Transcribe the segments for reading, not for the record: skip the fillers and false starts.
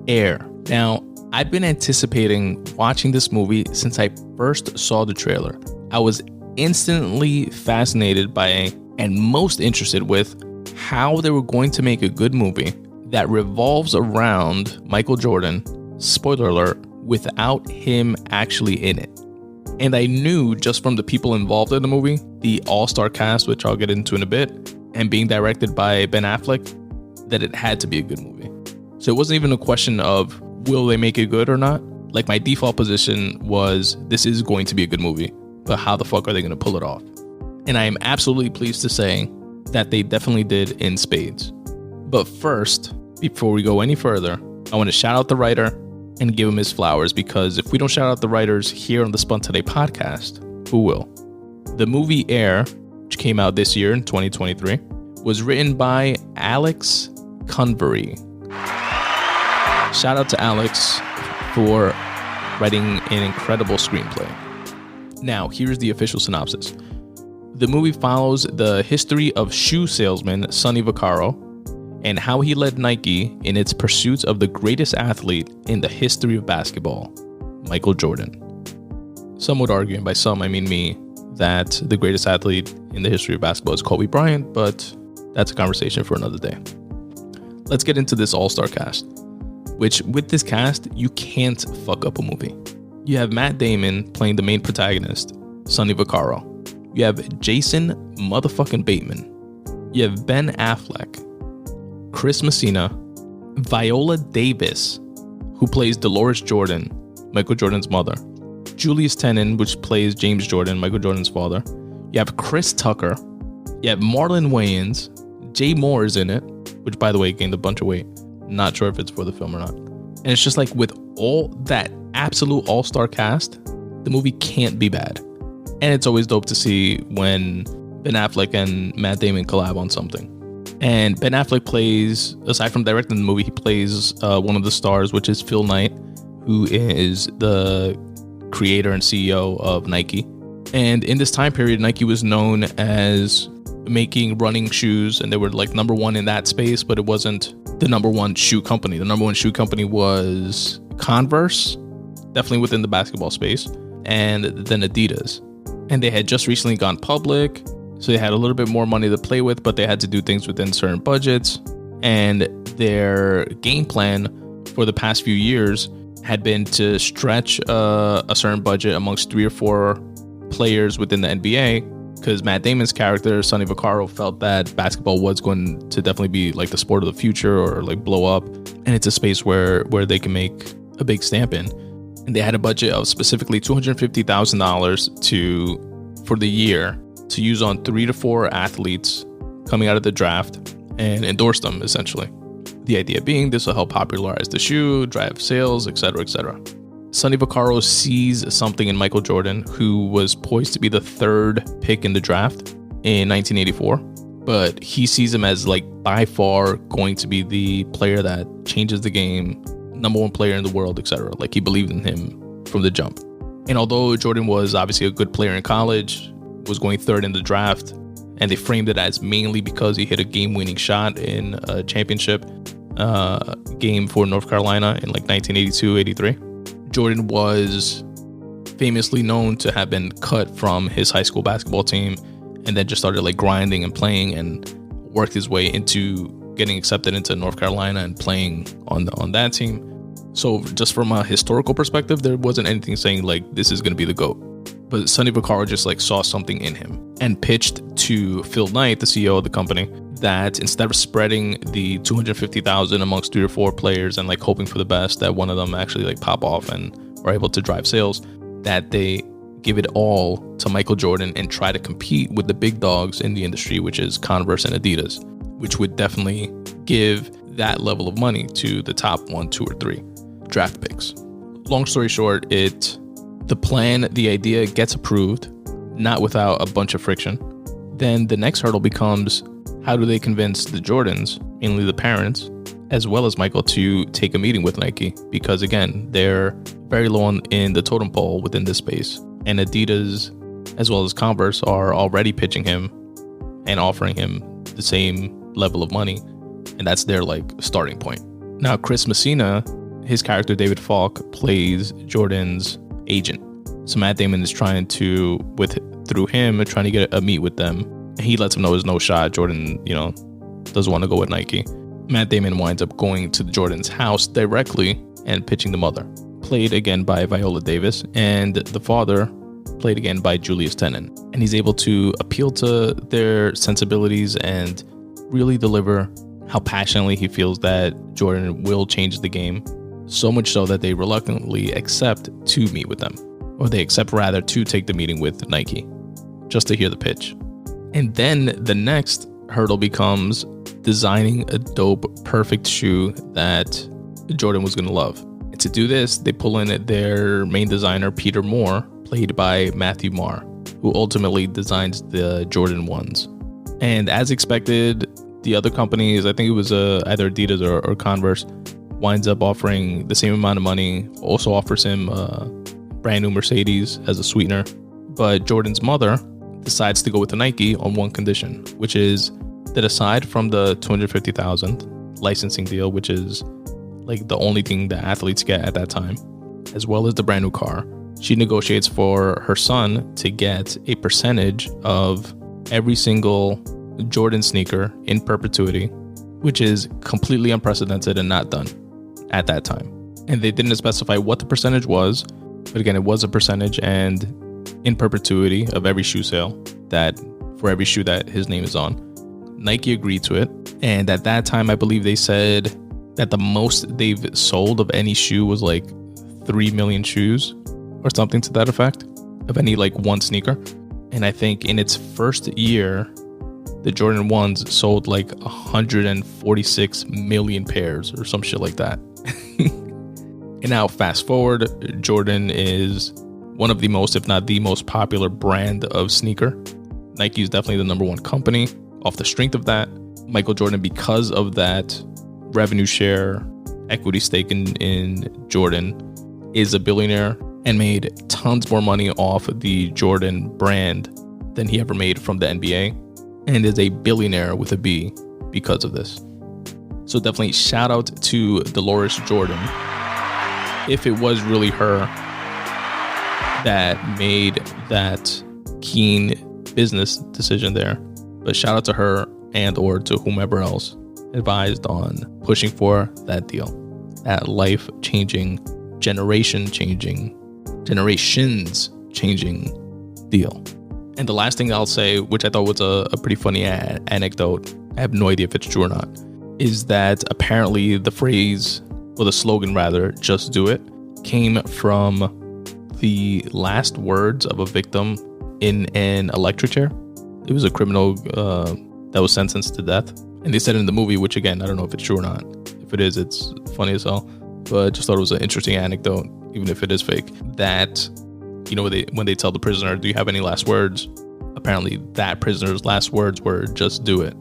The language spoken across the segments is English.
Air. Now, I've been anticipating watching this movie since I first saw the trailer. I was instantly fascinated by and most interested with how they were going to make a good movie that revolves around Michael Jordan, spoiler alert, without him actually in it. And I knew just from the people involved in the movie, the all-star cast, which I'll get into in a bit, and being directed by Ben Affleck, that it had to be a good movie. So it wasn't even a question of, will they make it good or not? Like, my default position was, this is going to be a good movie, but how the fuck are they going to pull it off? And I am absolutely pleased to say that they definitely did in spades. But first, before we go any further, I want to shout out the writer and give him his flowers, because if we don't shout out the writers here on the Spun Today podcast, who will? The movie Air, which came out this year in 2023, was written by Alex Convery. Shout out to Alex for writing an incredible screenplay. Now, here's the official synopsis. The movie follows the history of shoe salesman Sonny Vaccaro and how he led Nike in its pursuit of the greatest athlete in the history of basketball, Michael Jordan. Some would argue, and by some I mean me, that the greatest athlete in the history of basketball is Kobe Bryant, but that's a conversation for another day. Let's get into this all-star cast, which with this cast, you can't fuck up a movie. You have Matt Damon playing the main protagonist, Sonny Vaccaro. You have Jason motherfucking Bateman. You have Ben Affleck, Chris Messina, Viola Davis, who plays Dolores Jordan, Michael Jordan's mother, Julius Tenen, which plays James Jordan, Michael Jordan's father. You have Chris Tucker. You have Marlon Wayans. Jay Moore is in it, which, by the way, gained a bunch of weight. Not sure if it's for the film or not. And it's just like, with all that absolute all-star cast, the movie can't be bad. And it's always dope to see when Ben Affleck and Matt Damon collab on something. And Ben Affleck plays, aside from directing the movie, he plays one of the stars, which is Phil Knight, who is the creator and CEO of Nike. And in this time period, Nike was known as making running shoes, and they were like number one in that space, but it wasn't the number one shoe company. The number one shoe company was Converse, definitely within the basketball space, and then Adidas. And they had just recently gone public, so they had a little bit more money to play with, but they had to do things within certain budgets. And their game plan for the past few years had been to stretch a certain budget amongst 3 or 4 players within the NBA, because Matt Damon's character, Sonny Vaccaro, felt that basketball was going to definitely be like the sport of the future, or like blow up. And it's a space where they can make a big stamp in. And they had a budget of specifically $250,000 for the year to use on 3 to 4 athletes coming out of the draft and endorse them, essentially. The idea being this will help popularize the shoe, drive sales, etc., etc. Sonny Vaccaro sees something in Michael Jordan, who was poised to be the 3rd pick in the draft in 1984, but he sees him as like by far going to be the player that changes the game, number 1 player in the world, etc. Like, he believed in him from the jump. And although Jordan was obviously a good player in college, was going 3rd in the draft, and they framed it as mainly because he hit a game-winning shot in a championship game for North Carolina in like 1982-83. Jordan was famously known to have been cut from his high school basketball team, and then just started like grinding and playing, and worked his way into getting accepted into North Carolina and playing on that team. So just from a historical perspective, there wasn't anything saying like this is going to be the GOAT. But Sonny Vaccaro just like saw something in him and pitched to Phil Knight, the CEO of the company, that instead of spreading the $250,000 amongst 3 or 4 players and like hoping for the best that one of them actually like pop off and are able to drive sales, that they give it all to Michael Jordan and try to compete with the big dogs in the industry, which is Converse and Adidas, which would definitely give that level of money to the top 1, 2, or 3 draft picks. Long story short, the idea gets approved, not without a bunch of friction. Then the next hurdle becomes, how do they convince the Jordans, mainly the parents, as well as Michael, to take a meeting with Nike? Because again, they're very low in the totem pole within this space. And Adidas, as well as Converse, are already pitching him and offering him the same level of money. And that's their like starting point. Now, Chris Messina, his character, David Falk, plays Jordan's agent. So Matt Damon is trying to get a meet with them. He lets him know there's no shot. Jordan, doesn't want to go with Nike. Matt Damon winds up going to Jordan's house directly and pitching the mother, played again by Viola Davis, and the father, played again by Julius Tennant. And he's able to appeal to their sensibilities and really deliver how passionately he feels that Jordan will change the game, so much so that they reluctantly accept to meet with them, or they accept rather to take the meeting with Nike, just to hear the pitch. And then the next hurdle becomes designing a dope, perfect shoe that Jordan was going to love. And to do this, they pull in their main designer, Peter Moore, played by Matthew Marr, who ultimately designs the Jordan 1s. And as expected, the other companies, I think it was either Adidas or Converse, winds up offering the same amount of money, also offers him a brand new Mercedes as a sweetener. But Jordan's mother decides to go with the Nike on one condition, which is that aside from the $250,000 licensing deal, which is like the only thing that athletes get at that time, as well as the brand new car, she negotiates for her son to get a percentage of every single Jordan sneaker in perpetuity, which is completely unprecedented and not done at that time. And they didn't specify what the percentage was, but again, it was a percentage and in perpetuity of every shoe sale, that for every shoe that his name is on. Nike agreed to it. And at that time, I believe they said that the most they've sold of any shoe was like 3 million shoes or something to that effect, of any like one sneaker. And I think in its first year, the Jordan 1s sold like 146 million pairs or some shit like that. And now fast forward, Jordan is one of the most, if not the most popular brand of sneaker. Nike is definitely the number one company. Off the strength of that, Michael Jordan, because of that revenue share equity stake in Jordan, is a billionaire and made tons more money off the Jordan brand than he ever made from the NBA, and is a billionaire with a B because of this. So definitely shout out to Dolores Jordan, if it was really her that made that keen business decision there. But shout out to her and or to whomever else advised on pushing for that deal, that life-changing, generations-changing deal. And the last thing I'll say, which I thought was a pretty funny anecdote, I have no idea if it's true or not, is that apparently the phrase, or the slogan rather, "just do it," came from the last words of a victim in an electric chair. It was a criminal that was sentenced to death. And they said in the movie, which again, I don't know if it's true or not. If it is, it's funny as hell. But just thought it was an interesting anecdote, even if it is fake, that, when they tell the prisoner, do you have any last words? Apparently that prisoner's last words were, just do it.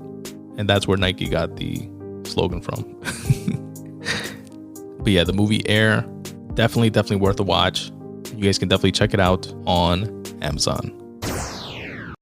And that's where Nike got the slogan from. But yeah, the movie Air, definitely worth a watch. You guys can definitely check it out on Amazon.